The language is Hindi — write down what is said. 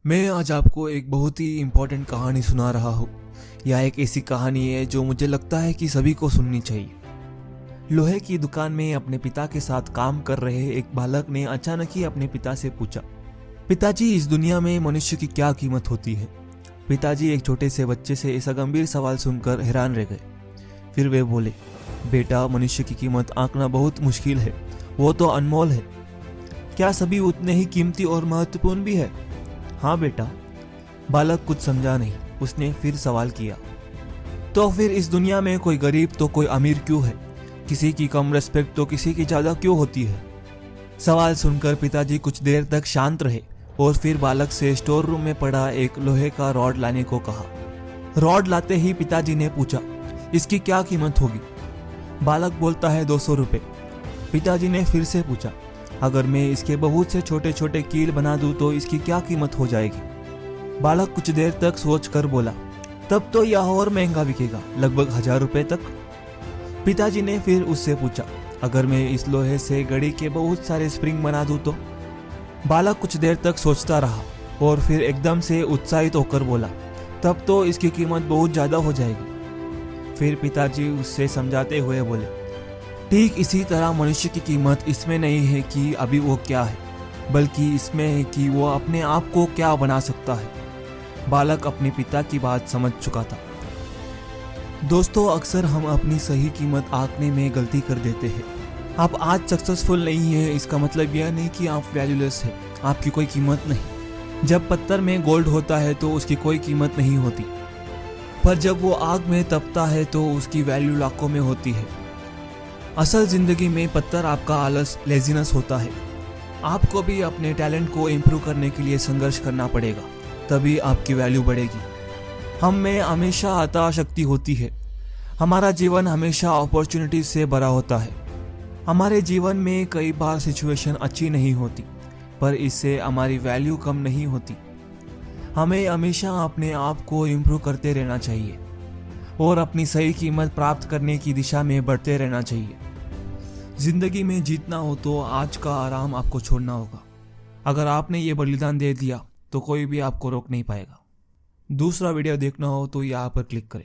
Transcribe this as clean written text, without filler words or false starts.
मैं आज आपको एक बहुत ही इम्पोर्टेंट कहानी सुना रहा हूँ। यह एक ऐसी कहानी है जो मुझे लगता है कि सभी को सुननी चाहिए। लोहे की दुकान में अपने पिता के साथ काम कर रहे एक बालक ने अचानक ही अपने पिता से पूछा, पिताजी, इस दुनिया में मनुष्य की क्या कीमत होती है? पिताजी एक छोटे से बच्चे से ऐसा गंभीर सवाल सुनकर हैरान रह गए। फिर वे बोले, बेटा, मनुष्य की कीमत आंकना बहुत मुश्किल है, वो तो अनमोल है। क्या सभी उतने ही कीमती और महत्वपूर्ण भी है? हाँ बेटा। बालक कुछ समझा नहीं। उसने फिर सवाल किया, तो फिर इस दुनिया में कोई गरीब तो कोई अमीर क्यों है? किसी की कम रिस्पेक्ट तो किसी की ज्यादा क्यों होती है? सवाल सुनकर पिताजी कुछ देर तक शांत रहे और फिर बालक से स्टोर रूम में पड़ा एक लोहे का रॉड लाने को कहा। रॉड लाते ही पिताजी ने पूछा, इसकी क्या कीमत होगी? बालक बोलता है 200 रुपये। पिताजी ने फिर से पूछा, अगर मैं इसके बहुत से छोटे छोटे कील बना दूं तो इसकी क्या कीमत हो जाएगी? बालक कुछ देर तक सोच कर बोला, तब तो यह और महंगा बिकेगा, लगभग 1000 रुपये तक। पिताजी ने फिर उससे पूछा, अगर मैं इस लोहे से घड़ी के बहुत सारे स्प्रिंग बना दूं तो? बालक कुछ देर तक सोचता रहा और फिर एकदम से उत्साहित होकर बोला, तब तो इसकी कीमत बहुत ज्यादा हो जाएगी। फिर पिताजी उससे समझाते हुए बोले, ठीक इसी तरह मनुष्य की कीमत इसमें नहीं है कि अभी वो क्या है, बल्कि इसमें है कि वो अपने आप को क्या बना सकता है। बालक अपने पिता की बात समझ चुका था। दोस्तों, अक्सर हम अपनी सही कीमत आंकने में गलती कर देते हैं। आप आज सक्सेसफुल नहीं है, इसका मतलब यह नहीं कि आप वैल्यूलेस है, आपकी कोई कीमत नहीं। जब पत्थर में गोल्ड होता है तो उसकी कोई कीमत नहीं होती, पर जब वो आग में तपता है तो उसकी वैल्यू लाखों में होती है। असल जिंदगी में पत्थर आपका आलस, लेजीनेस होता है। आपको भी अपने टैलेंट को इम्प्रूव करने के लिए संघर्ष करना पड़ेगा, तभी आपकी वैल्यू बढ़ेगी। हम में हमेशा अता शक्ति होती है। हमारा जीवन हमेशा अपॉर्चुनिटी से भरा होता है। हमारे जीवन में कई बार सिचुएशन अच्छी नहीं होती, पर इससे हमारी वैल्यू कम नहीं होती। हमें हमेशा अपने आप को इम्प्रूव करते रहना चाहिए और अपनी सही कीमत प्राप्त करने की दिशा में बढ़ते रहना चाहिए। जिंदगी में जीतना हो तो आज का आराम आपको छोड़ना होगा। अगर आपने ये बलिदान दे दिया तो कोई भी आपको रोक नहीं पाएगा। दूसरा वीडियो देखना हो तो यहाँ पर क्लिक करें।